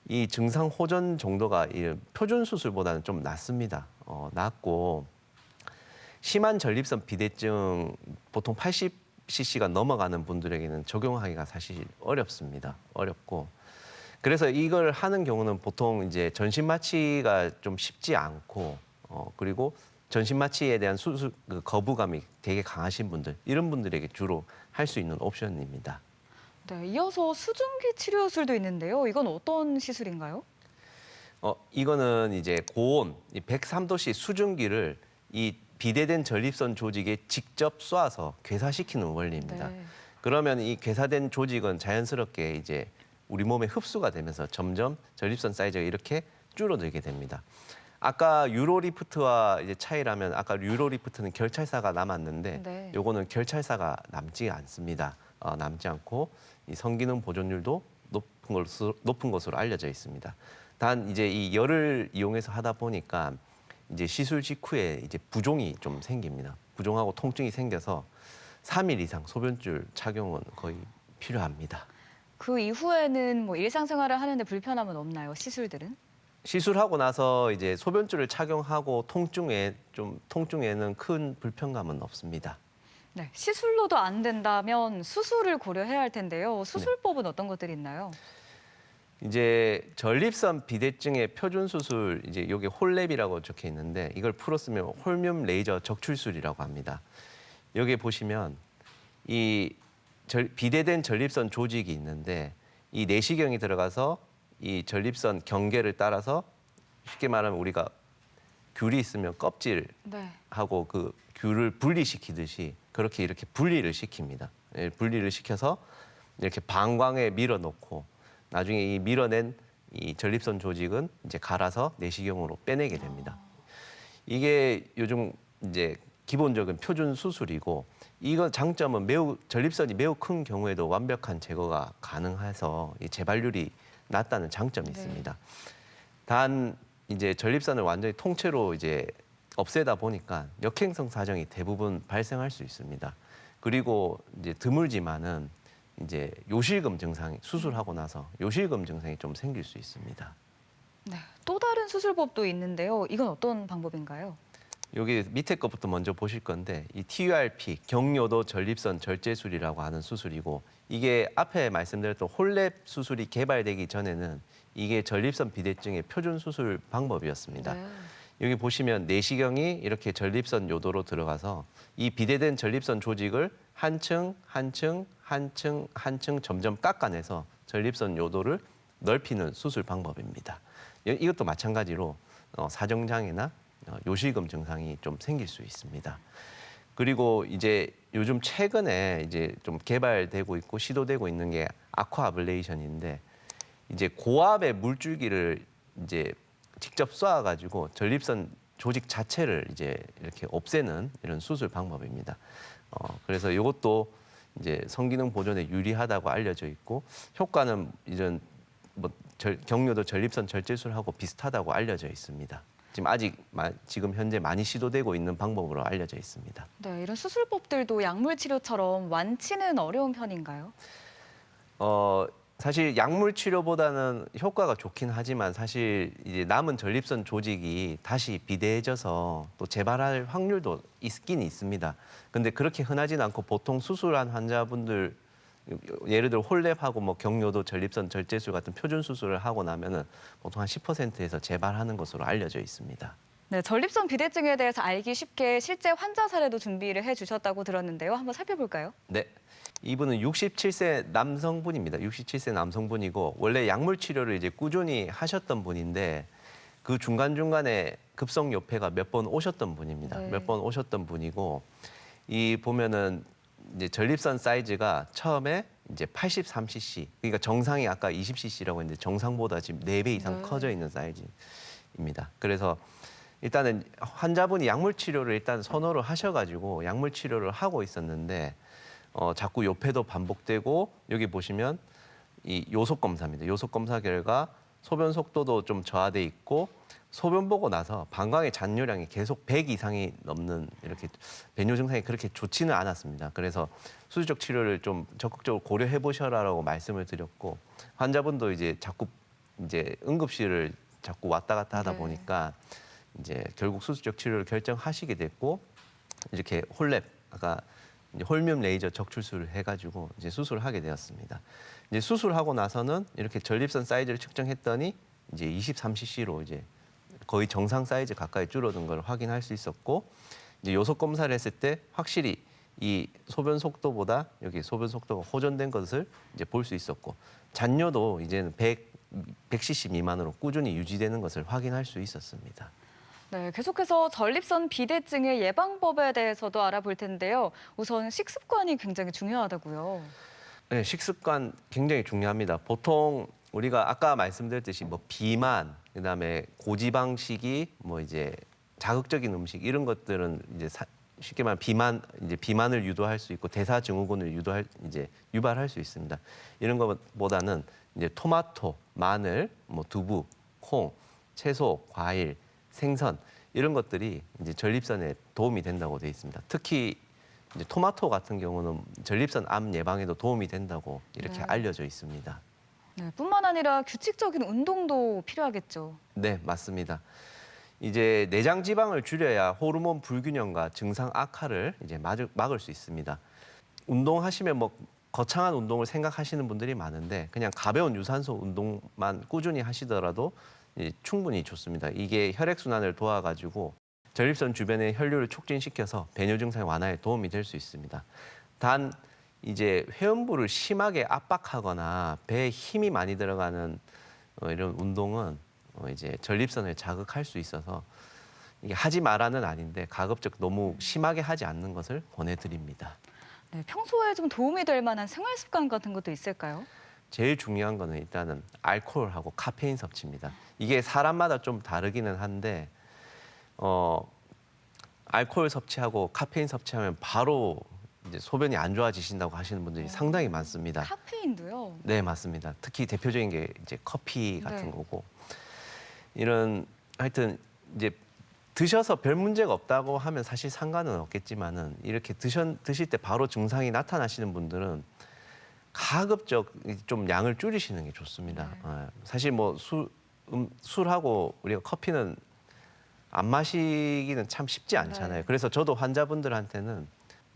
이 증상 호전 정도가 이 표준 수술보다는 좀 낮습니다. 낮고 심한 전립선 비대증 보통 80cc가 넘어가는 분들에게는 적용하기가 사실 어렵습니다. 어렵고 그래서 이걸 하는 경우는 보통 이제 전신 마취가 좀 쉽지 않고 그리고 전신 마취에 대한 수술 그 거부감이 되게 강하신 분들 이런 분들에게 주로 할 수 있는 옵션입니다. 네, 이어서 수증기 치료술도 있는데요. 이건 어떤 시술인가요? 이거는 이제 고온 이 103도씨 수증기를 이 비대된 전립선 조직에 직접 쏴서 괴사시키는 원리입니다. 네. 그러면 이 괴사된 조직은 자연스럽게 이제 우리 몸에 흡수가 되면서 점점 전립선 사이즈가 이렇게 줄어들게 됩니다. 아까 유로리프트와 이제 차이라면 아까 유로리프트는 결찰사가 남았는데 네. 요거는 결찰사가 남지 않습니다. 남지 않고 이 성기능 보존율도 높은 것으로 알려져 있습니다. 단 이제 이 열을 이용해서 하다 보니까 이제 시술 직후에 이제 부종이 좀 생깁니다. 부종하고 통증이 생겨서 3일 이상 소변줄 착용은 거의 필요합니다. 그 이후에는 뭐 일상생활을 하는데 불편함은 없나요? 시술들은? 시술하고 나서 이제 소변줄을 착용하고 통증에는 큰 불편감은 없습니다. 네, 시술로도 안 된다면 수술을 고려해야 할 텐데요. 수술법은 어떤 것들이 있나요? 이제 전립선 비대증의 표준 수술 이제 여기 홀랩이라고 적혀 있는데 이걸 풀었으면 홀뮴 레이저 적출술이라고 합니다. 여기 보시면 이 비대된 전립선 조직이 있는데 이 내시경이 들어가서 이 전립선 경계를 따라서 쉽게 말하면 우리가 귤이 있으면 껍질하고 네. 그 귤을 분리시키듯이 그렇게 이렇게 분리를 시킵니다. 분리를 시켜서 이렇게 방광에 밀어넣고 나중에 이 밀어낸 이 전립선 조직은 이제 갈아서 내시경으로 빼내게 됩니다. 이게 요즘 이제 기본적인 표준 수술이고 이건 장점은 전립선이 매우 큰 경우에도 완벽한 제거가 가능해서 이 재발률이 낮다는 장점이 있습니다. 단 이제 전립선을 완전히 통째로 이제 없애다 보니까 역행성 사정이 대부분 발생할 수 있습니다. 그리고 이제 드물지만은 이제 요실금 증상이 수술하고 나서 요실금 증상이 좀 생길 수 있습니다. 네, 또 다른 수술법도 있는데요. 이건 어떤 방법인가요? 여기 밑에 것부터 먼저 보실 건데 이 TURP 경요도 전립선 절제술이라고 하는 수술이고 이게 앞에 말씀드렸던 홀랩 수술이 개발되기 전에는 이게 전립선 비대증의 표준 수술 방법이었습니다. 네. 여기 보시면 내시경이 이렇게 전립선 요도로 들어가서 이 비대된 전립선 조직을 한 층, 한 층, 한 층, 한 층 점점 깎아내서 전립선 요도를 넓히는 수술 방법입니다. 이것도 마찬가지로 사정장애나 요실금 증상이 좀 생길 수 있습니다. 그리고 이제 요즘 최근에 이제 좀 개발되고 있고 시도되고 있는 게 아쿠아 아블레이션인데 이제 고압의 물줄기를 이제 직접 쏴가지고 전립선 조직 자체를 이제 이렇게 없애는 이런 수술 방법입니다. 그래서 이것도 이제 성기능 보존에 유리하다고 알려져 있고 효과는 이런 뭐 경요도 전립선 절제술하고 비슷하다고 알려져 있습니다. 지금 현재 많이 시도되고 있는 방법으로 알려져 있습니다. 네, 이런 수술법들도 약물 치료처럼 완치는 어려운 편인가요? 사실 약물 치료보다는 효과가 좋긴 하지만 사실 이제 남은 전립선 조직이 다시 비대해져서 또 재발할 확률도 있긴 있습니다. 근데 그렇게 흔하진 않고 보통 수술한 환자분들 예를 들어 홀랩하고 뭐 경요도 전립선 절제술 같은 표준 수술을 하고 나면은 보통 한 10%에서 재발하는 것으로 알려져 있습니다. 네, 전립선 비대증에 대해서 알기 쉽게 실제 환자 사례도 준비를 해주셨다고 들었는데요. 한번 살펴볼까요? 네. 이분은 67세 남성분입니다. 67세 남성분이고 원래 약물 치료를 이제 꾸준히 하셨던 분인데 그 중간중간에 급성 요폐가 몇 번 오셨던 분입니다. 네. 몇 번 오셨던 분이고 이 보면은 이제 전립선 사이즈가 처음에 이제 83cc. 그러니까 정상이 아까 20cc라고 했는데 정상보다 지금 4배 이상 네. 커져 있는 사이즈입니다. 그래서 일단은 환자분이 약물 치료를 일단 선호를 하셔가지고 약물 치료를 하고 있었는데 자꾸 요폐도 반복되고 여기 보시면 이 요속 검사입니다. 요속 검사 결과 소변 속도도 좀 저하돼 있고 소변 보고 나서 방광의 잔뇨량이 계속 100 이상이 넘는 이렇게 배뇨 증상이 그렇게 좋지는 않았습니다. 그래서 수술적 치료를 좀 적극적으로 고려해 보셔라라고 말씀을 드렸고 환자분도 이제 자꾸 이제 응급실을 자꾸 왔다 갔다 하다 네. 보니까 이제 결국 수술적 치료를 결정하시게 됐고 이렇게 홀랩 아까 이제 홀뮴 레이저 적출술을 해가지고 이제 수술을 하게 되었습니다. 이제 수술하고 나서는 이렇게 전립선 사이즈를 측정했더니 이제 23cc로 이제 거의 정상 사이즈 가까이 줄어든 걸 확인할 수 있었고 이제 요속 검사를 했을 때 확실히 이 소변 속도보다 여기 소변 속도가 호전된 것을 이제 볼 수 있었고 잔뇨도 이제는 100cc 미만으로 꾸준히 유지되는 것을 확인할 수 있었습니다. 네, 계속해서 전립선 비대증의 예방법에 대해서도 알아볼 텐데요. 우선 식습관이 굉장히 중요하다고요. 네, 식습관 굉장히 중요합니다. 보통 우리가 아까 말씀드렸듯이 뭐 비만, 그다음에 고지방식이 뭐 이제 자극적인 음식 이런 것들은 이제 쉽게 말하면 비만을 유도할 수 있고 대사증후군을 유발할 수 있습니다. 이런 것보다는 이제 토마토, 마늘, 뭐 두부, 콩, 채소, 과일, 생선 이런 것들이 이제 전립선에 도움이 된다고 되어 있습니다. 특히 이제 토마토 같은 경우는 전립선 암 예방에도 도움이 된다고 이렇게 네. 알려져 있습니다. 네, 뿐만 아니라 규칙적인 운동도 필요하겠죠. 네, 맞습니다. 이제 내장 지방을 줄여야 호르몬 불균형과 증상 악화를 이제 막을 수 있습니다. 운동하시면 뭐 거창한 운동을 생각하시는 분들이 많은데 그냥 가벼운 유산소 운동만 꾸준히 하시더라도 충분히 좋습니다. 이게 혈액순환을 도와가지고 전립선 주변의 혈류를 촉진시켜서 배뇨 증상 완화에 도움이 될 수 있습니다. 단 이제 회음부를 심하게 압박하거나 배에 힘이 많이 들어가는 이런 운동은 이제 전립선을 자극할 수 있어서 이게 하지 마라는 아닌데 가급적 너무 심하게 하지 않는 것을 권해드립니다. 네, 평소에 좀 도움이 될 만한 생활 습관 같은 것도 있을까요? 제일 중요한 거는 일단은 알코올하고 카페인 섭취입니다. 이게 사람마다 좀 다르기는 한데 알코올 섭취하고 카페인 섭취하면 바로 이제 소변이 안 좋아지신다고 하시는 분들이 상당히 많습니다. 카페인도요? 네, 맞습니다. 특히 대표적인 게 이제 커피 같은 네. 거고 이런 하여튼 이제 드셔서 별 문제가 없다고 하면 사실 상관은 없겠지만은 이렇게 드실 때 바로 증상이 나타나시는 분들은 가급적 좀 양을 줄이시는 게 좋습니다. 사실 뭐 술하고 우리가 커피는 안 마시기는 참 쉽지 않잖아요. 네. 그래서 저도 환자분들한테는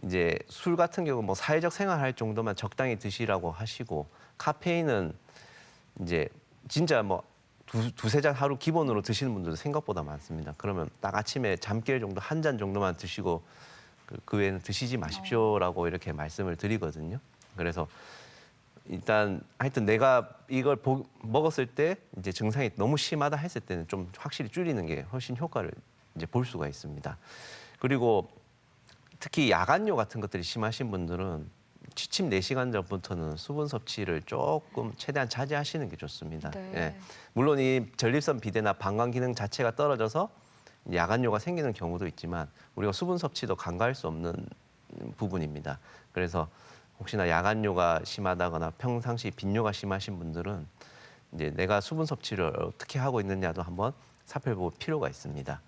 이제 술 같은 경우 뭐 사회적 생활할 정도만 적당히 드시라고 하시고 카페인은 이제 진짜 뭐 두세 잔 하루 기본으로 드시는 분들도 생각보다 많습니다. 그러면 딱 아침에 잠 깰 정도 한 잔 정도만 드시고 그 외에는 드시지 마십시오라고 이렇게 말씀을 드리거든요. 그래서 일단 하여튼 내가 이걸 먹었을 때 이제 증상이 너무 심하다 했을 때는 좀 확실히 줄이는 게 훨씬 효과를 이제 볼 수가 있습니다. 그리고 특히 야간요 같은 것들이 심하신 분들은 취침 4시간 전부터는 수분 섭취를 조금 최대한 자제하시는 게 좋습니다. 네. 예. 물론 이 전립선 비대나 방광 기능 자체가 떨어져서 야간요가 생기는 경우도 있지만 우리가 수분 섭취도 간과할 수 없는 부분입니다. 그래서 혹시나 야간요가 심하다거나 평상시 빈뇨가 심하신 분들은 이제 내가 수분 섭취를 어떻게 하고 있느냐도 한번 살펴볼 필요가 있습니다.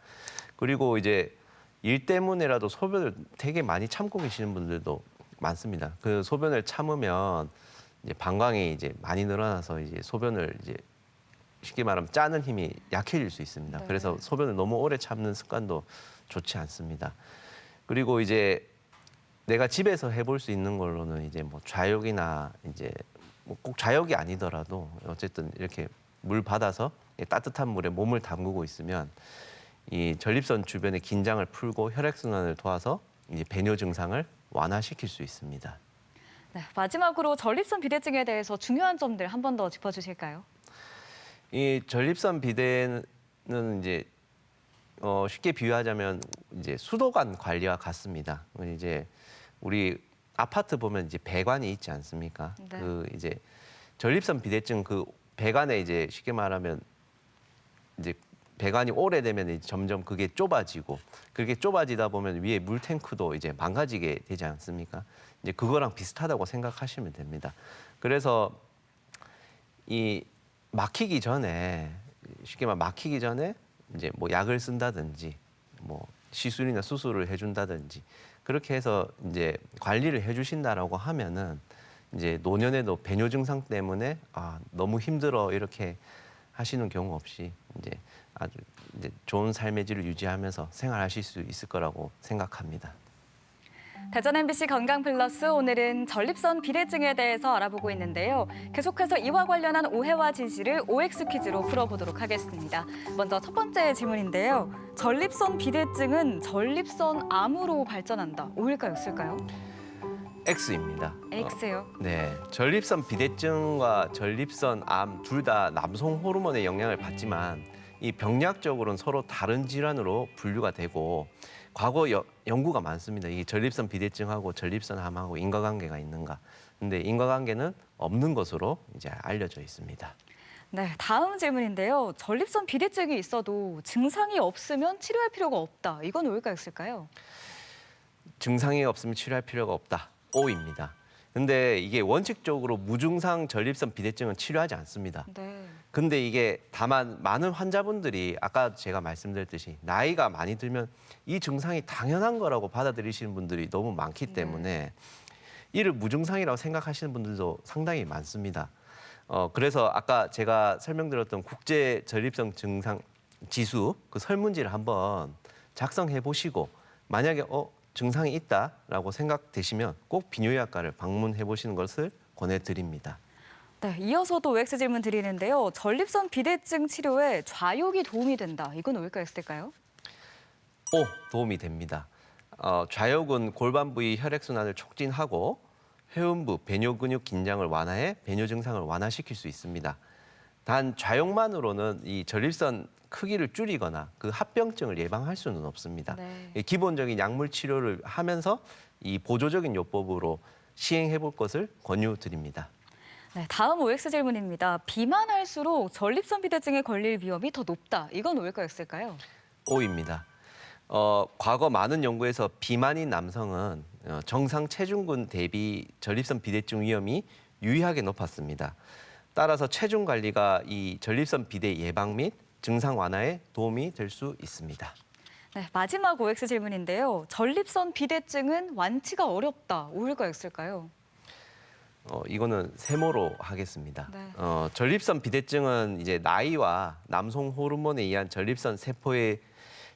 그리고 이제 일 때문에라도 소변을 되게 많이 참고 계시는 분들도 많습니다. 그 소변을 참으면 이제 방광이 이제 많이 늘어나서 이제 소변을 이제 쉽게 말하면 짜는 힘이 약해질 수 있습니다. 네. 그래서 소변을 너무 오래 참는 습관도 좋지 않습니다. 그리고 이제 내가 집에서 해볼 수 있는 걸로는 이제 뭐 좌욕이나 이제 뭐 꼭 좌욕이 아니더라도 어쨌든 이렇게 물 받아서 따뜻한 물에 몸을 담그고 있으면 이 전립선 주변의 긴장을 풀고 혈액순환을 도와서 이제 배뇨 증상을 완화시킬 수 있습니다. 네, 마지막으로 전립선 비대증에 대해서 중요한 점들 한 번 더 짚어주실까요? 이 전립선 비대는 이제 쉽게 비유하자면 이제 수도관 관리와 같습니다. 이제 우리 아파트 보면 이제 배관이 있지 않습니까? 네. 그 이제 전립선 비대증 그 배관에 이제 쉽게 말하면 이제 배관이 오래되면 이제 점점 그게 좁아지고 그렇게 좁아지다 보면 위에 물 탱크도 이제 망가지게 되지 않습니까? 이제 그거랑 비슷하다고 생각하시면 됩니다. 그래서 이 막히기 전에 쉽게 말 막히기 전에 이제 뭐 약을 쓴다든지 뭐 시술이나 수술을 해준다든지 그렇게 해서 이제 관리를 해주신다라고 하면은 이제 노년에도 배뇨 증상 때문에 너무 힘들어 이렇게 하시는 경우 없이 이제 아주 이제 좋은 삶의 질을 유지하면서 생활하실 수 있을 거라고 생각합니다. 대전 MBC 건강 플러스 오늘은 전립선 비대증에 대해서 알아보고 있는데요. 계속해서 이와 관련한 오해와 진실을 OX 퀴즈로 풀어보도록 하겠습니다. 먼저 첫 번째 질문인데요. 전립선 비대증은 전립선 암으로 발전한다. O일까요, X일까요? X입니다. X요. 네, 전립선 비대증과 전립선 암 둘 다 남성 호르몬의 영향을 받지만 이 병리학적으로는 서로 다른 질환으로 분류가 되고 과거 연구가 많습니다. 이 전립선 비대증하고 전립선 암하고 인과관계가 있는가? 근데 인과관계는 없는 것으로 이제 알려져 있습니다. 네, 다음 질문인데요. 전립선 비대증이 있어도 증상이 없으면 치료할 필요가 없다. 이건 O일까요, X일까요? 증상이 없으면 치료할 필요가 없다. O입니다. 근데 이게 원칙적으로 무증상 전립선 비대증은 치료하지 않습니다. 네. 근데 이게 다만 많은 환자분들이 아까 제가 말씀드렸듯이 나이가 많이 들면 이 증상이 당연한 거라고 받아들이시는 분들이 너무 많기 때문에 이를 무증상이라고 생각하시는 분들도 상당히 많습니다. 그래서 아까 제가 설명드렸던 국제 전립선 증상 지수 그 설문지를 한번 작성해 보시고 만약에 증상이 있다라고 생각되시면 꼭 비뇨기과를 방문해 보시는 것을 권해드립니다. 네, 이어서도 OX 질문 드리는데요. 전립선 비대증 치료에 좌욕이 도움이 된다. 이건 O일까요, X일까요? 도움이 됩니다. 좌욕은 골반 부위 혈액순환을 촉진하고 회음부, 배뇨 근육 긴장을 완화해 배뇨 증상을 완화시킬 수 있습니다. 단 좌욕만으로는 이 전립선 크기를 줄이거나 그 합병증을 예방할 수는 없습니다. 네. 기본적인 약물 치료를 하면서 이 보조적인 요법으로 시행해 볼 것을 권유드립니다. 네, 다음 OX 질문입니다. 비만할수록 전립선 비대증에 걸릴 위험이 더 높다. 이건 O일까요, X일까요? O입니다. 과거 많은 연구에서 비만인 남성은 정상 체중군 대비 전립선 비대증 위험이 유의하게 높았습니다. 따라서 체중 관리가 이 전립선 비대 예방 및 증상 완화에 도움이 될 수 있습니다. 네, 마지막 OX 질문인데요. 전립선 비대증은 완치가 어렵다. O일까요, X일까요? 이거는 세모로 하겠습니다. 네. 전립선 비대증은 이제 나이와 남성 호르몬에 의한 전립선 세포의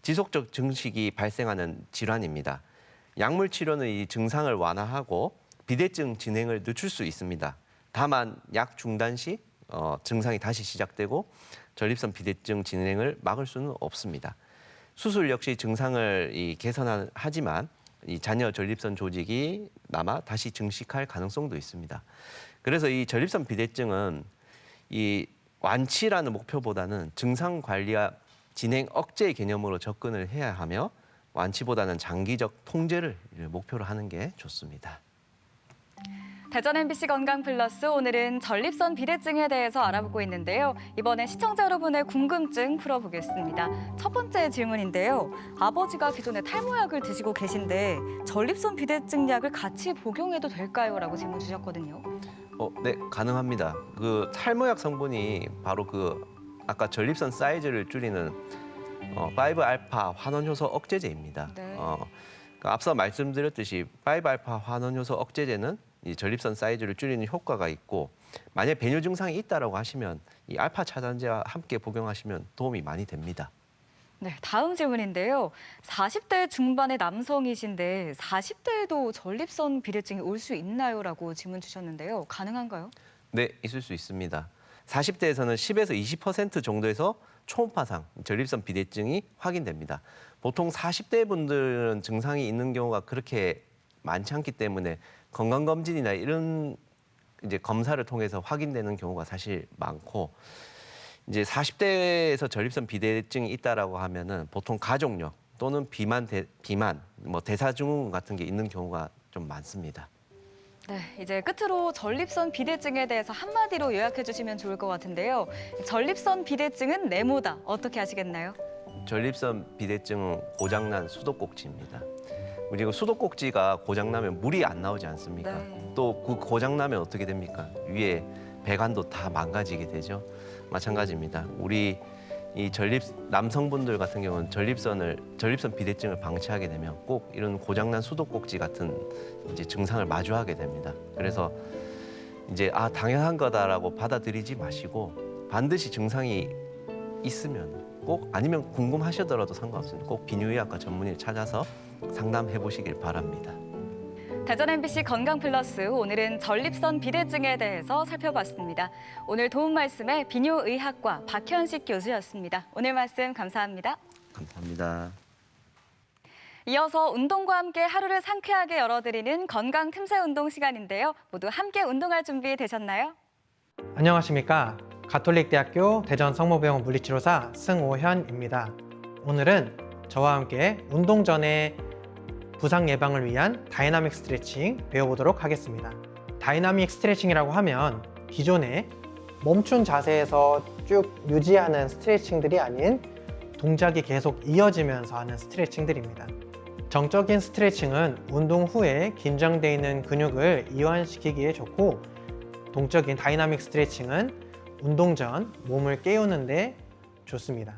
지속적 증식이 발생하는 질환입니다. 약물 치료는 이 증상을 완화하고 비대증 진행을 늦출 수 있습니다. 다만 약 중단 시 증상이 다시 시작되고 전립선 비대증 진행을 막을 수는 없습니다. 수술 역시 증상을 개선하지만 이 잔여 전립선 조직이 남아 다시 증식할 가능성도 있습니다. 그래서 이 전립선 비대증은 이 완치라는 목표보다는 증상 관리와 진행 억제 개념으로 접근을 해야 하며 완치보다는 장기적 통제를 목표로 하는 게 좋습니다. 대전 MBC 건강 플러스 오늘은 전립선 비대증에 대해서 알아보고 있는데요. 이번엔 시청자 여러분의 궁금증 풀어보겠습니다. 첫 번째 질문인데요. 아버지가 기존에 탈모약을 드시고 계신데 전립선 비대증 약을 같이 복용해도 될까요? 라고 질문 주셨거든요. 네, 가능합니다. 그 탈모약 성분이 바로 아까 전립선 사이즈를 줄이는 5알파 환원효소 억제제입니다. 네. 앞서 말씀드렸듯이 5알파 환원효소 억제제는 이 전립선 사이즈를 줄이는 효과가 있고 만약 배뇨 증상이 있다라고 하시면 이 알파 차단제와 함께 복용하시면 도움이 많이 됩니다. 네, 다음 질문인데요. 40대 중반의 남성이신데 40대에도 전립선 비대증이 올 수 있나요? 라고 질문 주셨는데요. 가능한가요? 네, 있을 수 있습니다. 40대에서는 10에서 20% 정도에서 초음파상 전립선 비대증이 확인됩니다. 보통 40대 분들은 증상이 있는 경우가 그렇게 많지 않기 때문에 건강검진이나 이런 이제 검사를 통해서 확인되는 경우가 사실 많고 이제 40대에서 전립선 비대증이 있다라고 하면은 보통 가족력 또는 비만, 대사증후군 같은 게 있는 경우가 좀 많습니다. 네, 이제 끝으로 전립선 비대증에 대해서 한마디로 요약해 주시면 좋을 것 같은데요. 전립선 비대증은 네모다. 어떻게 하시겠나요? 전립선 비대증은 고장난 수도꼭지입니다. 그리고 수도꼭지가 고장나면 물이 안 나오지 않습니까? 네. 또 그 고장나면 어떻게 됩니까? 위에 배관도 다 망가지게 되죠. 마찬가지입니다. 우리 이 남성분들 같은 경우는 전립선 비대증을 방치하게 되면 꼭 이런 고장난 수도꼭지 같은 이제 증상을 마주하게 됩니다. 그래서 이제 당연한 거다라고 받아들이지 마시고 반드시 증상이 있으면 꼭 아니면 궁금하시더라도 상관없습니다. 꼭 비뇨의학과 전문의를 찾아서 상담해 보시길 바랍니다. 대전 MBC 건강 플러스 오늘은 전립선 비대증에 대해서 살펴봤습니다. 오늘 도움 말씀에 비뇨의학과 박현식 교수였습니다. 오늘 말씀 감사합니다. 감사합니다. 이어서 운동과 함께 하루를 상쾌하게 열어드리는 건강 틈새 운동 시간인데요. 모두 함께 운동할 준비 되셨나요? 안녕하십니까. 가톨릭대학교 대전 성모병원 물리치료사 승오현입니다. 오늘은 저와 함께 운동 전에 부상 예방을 위한 다이나믹 스트레칭 배워보도록 하겠습니다. 다이나믹 스트레칭이라고 하면 기존에 멈춘 자세에서 쭉 유지하는 스트레칭들이 아닌 동작이 계속 이어지면서 하는 스트레칭들입니다. 정적인 스트레칭은 운동 후에 긴장되어 있는 근육을 이완시키기에 좋고 동적인 다이나믹 스트레칭은 운동 전 몸을 깨우는 데 좋습니다.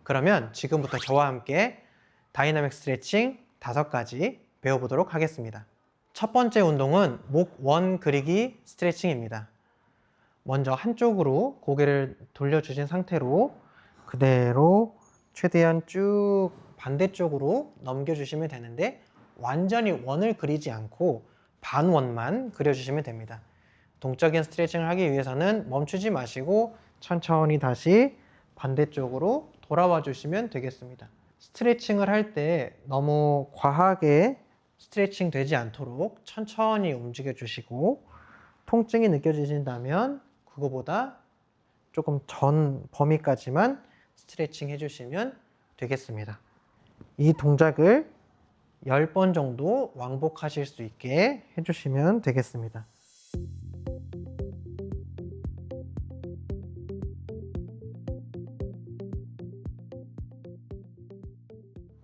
그러면 지금부터 저와 함께 다이나믹 스트레칭 5가지 배워보도록 하겠습니다. 첫 번째 운동은 목 원 그리기 스트레칭입니다. 먼저 한쪽으로 고개를 돌려주신 상태로 그대로 최대한 쭉 반대쪽으로 넘겨주시면 되는데 완전히 원을 그리지 않고 반원만 그려주시면 됩니다. 동적인 스트레칭을 하기 위해서는 멈추지 마시고 천천히 다시 반대쪽으로 돌아와 주시면 되겠습니다. 스트레칭을 할 때 너무 과하게 스트레칭 되지 않도록 천천히 움직여 주시고 통증이 느껴지신다면 그거보다 조금 전 범위까지만 스트레칭 해주시면 되겠습니다. 이 동작을 10번 정도 왕복하실 수 있게 해주시면 되겠습니다.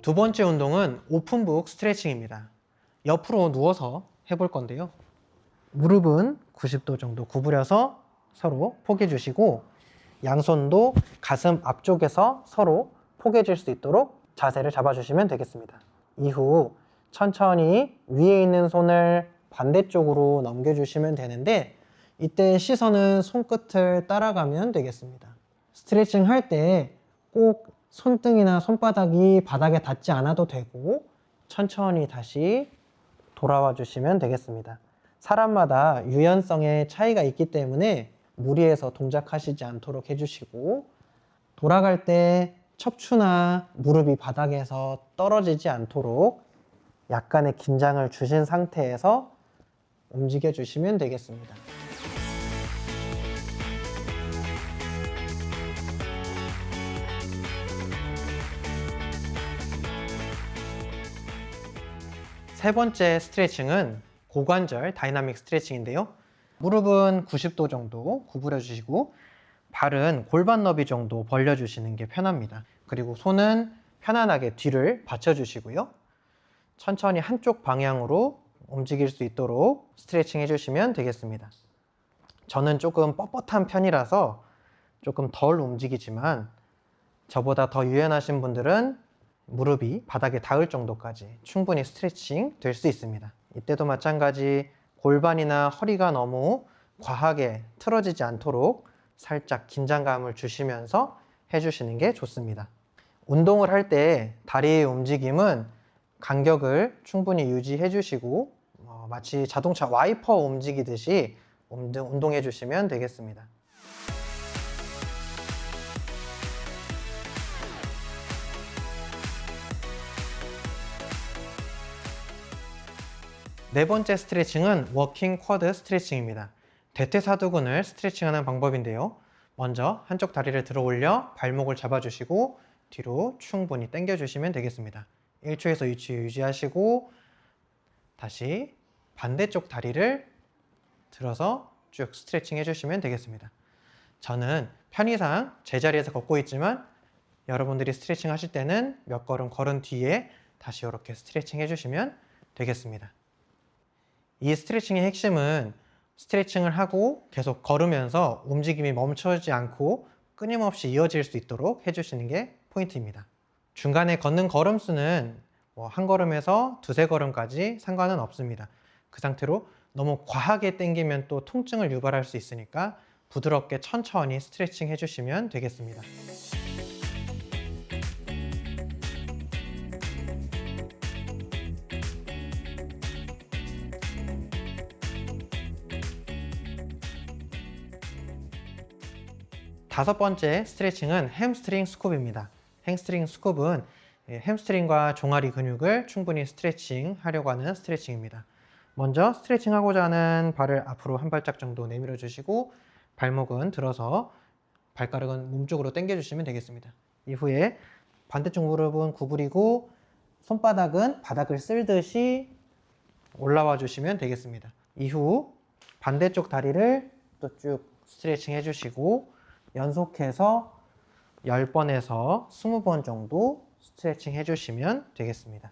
두 번째 운동은 오픈북 스트레칭입니다. 옆으로 누워서 해볼 건데요. 무릎은 90도 정도 구부려서 서로 포개 주시고 양손도 가슴 앞쪽에서 서로 포개 줄 수 있도록 자세를 잡아주시면 되겠습니다. 이후 천천히 위에 있는 손을 반대쪽으로 넘겨주시면 되는데 이때 시선은 손끝을 따라가면 되겠습니다. 스트레칭 할 때 꼭 손등이나 손바닥이 바닥에 닿지 않아도 되고 천천히 다시 돌아와 주시면 되겠습니다. 사람마다 유연성의 차이가 있기 때문에 무리해서 동작하시지 않도록 해주시고 돌아갈 때 척추나 무릎이 바닥에서 떨어지지 않도록 약간의 긴장을 주신 상태에서 움직여 주시면 되겠습니다. 세 번째 스트레칭은 고관절 다이나믹 스트레칭인데요. 무릎은 90도 정도 구부려 주시고 발은 골반 너비 정도 벌려 주시는 게 편합니다. 그리고 손은 편안하게 뒤를 받쳐 주시고요. 천천히 한쪽 방향으로 움직일 수 있도록 스트레칭 해주시면 되겠습니다. 저는 조금 뻣뻣한 편이라서 조금 덜 움직이지만 저보다 더 유연하신 분들은 무릎이 바닥에 닿을 정도까지 충분히 스트레칭 될 수 있습니다. 이때도 마찬가지 골반이나 허리가 너무 과하게 틀어지지 않도록 살짝 긴장감을 주시면서 해주시는 게 좋습니다. 운동을 할 때 다리의 움직임은 간격을 충분히 유지해 주시고 마치 자동차 와이퍼 움직이듯이 운동해 주시면 되겠습니다. 네 번째 스트레칭은 워킹 쿼드 스트레칭입니다. 대퇴사두근을 스트레칭하는 방법인데요. 먼저 한쪽 다리를 들어 올려 발목을 잡아주시고 뒤로 충분히 당겨주시면 되겠습니다. 1초에서 2초 유지하시고 다시 반대쪽 다리를 들어서 쭉 스트레칭 해주시면 되겠습니다. 저는 편의상 제자리에서 걷고 있지만 여러분들이 스트레칭 하실 때는 몇 걸음 걸은 뒤에 다시 이렇게 스트레칭 해주시면 되겠습니다. 이 스트레칭의 핵심은 스트레칭을 하고 계속 걸으면서 움직임이 멈추지 않고 끊임없이 이어질 수 있도록 해주시는 게 포인트입니다. 중간에 걷는 걸음수는 한 걸음에서 두세 걸음까지 상관은 없습니다. 그 상태로 너무 과하게 당기면 또 통증을 유발할 수 있으니까 부드럽게 천천히 스트레칭 해주시면 되겠습니다. 다섯 번째 스트레칭은 햄스트링 스쿱입니다. 햄스트링 스쿱은 햄스트링과 종아리 근육을 충분히 스트레칭 하려고 하는 스트레칭입니다. 먼저 스트레칭 하고자 하는 발을 앞으로 한 발짝 정도 내밀어 주시고 발목은 들어서 발가락은 몸쪽으로 당겨 주시면 되겠습니다. 이후에 반대쪽 무릎은 구부리고 손바닥은 바닥을 쓸듯이 올라와 주시면 되겠습니다. 이후 반대쪽 다리를 또 쭉 스트레칭 해주시고 연속해서 10번에서 20번 정도 스트레칭 해주시면 되겠습니다.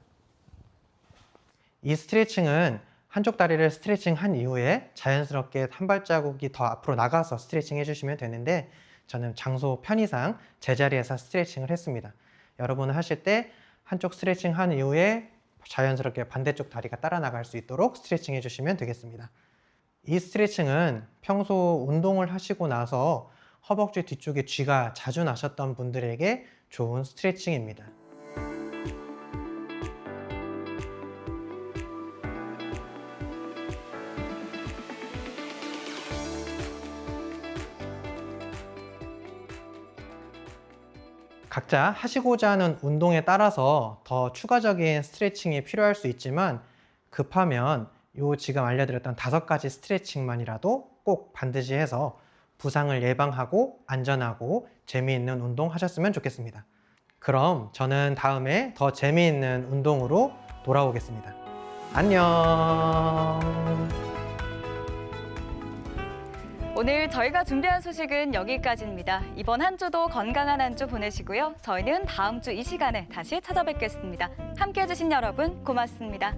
이 스트레칭은 한쪽 다리를 스트레칭 한 이후에 자연스럽게 한 발자국이 더 앞으로 나가서 스트레칭 해주시면 되는데 저는 장소 편의상 제자리에서 스트레칭을 했습니다. 여러분은 하실 때 한쪽 스트레칭 한 이후에 자연스럽게 반대쪽 다리가 따라 나갈 수 있도록 스트레칭 해주시면 되겠습니다. 이 스트레칭은 평소 운동을 하시고 나서 허벅지 뒤쪽에 쥐가 자주 나셨던 분들에게 좋은 스트레칭입니다. 각자 하시고자 하는 운동에 따라서 더 추가적인 스트레칭이 필요할 수 있지만 급하면 지금 알려드렸던 5가지 스트레칭만이라도 꼭 반드시 해서 부상을 예방하고 안전하고 재미있는 운동 하셨으면 좋겠습니다. 그럼 저는 다음에 더 재미있는 운동으로 돌아오겠습니다. 안녕. 오늘 저희가 준비한 소식은 여기까지입니다. 이번 한 주도 건강한 한 주 보내시고요. 저희는 다음 주 이 시간에 다시 찾아뵙겠습니다. 함께해 주신 여러분 고맙습니다.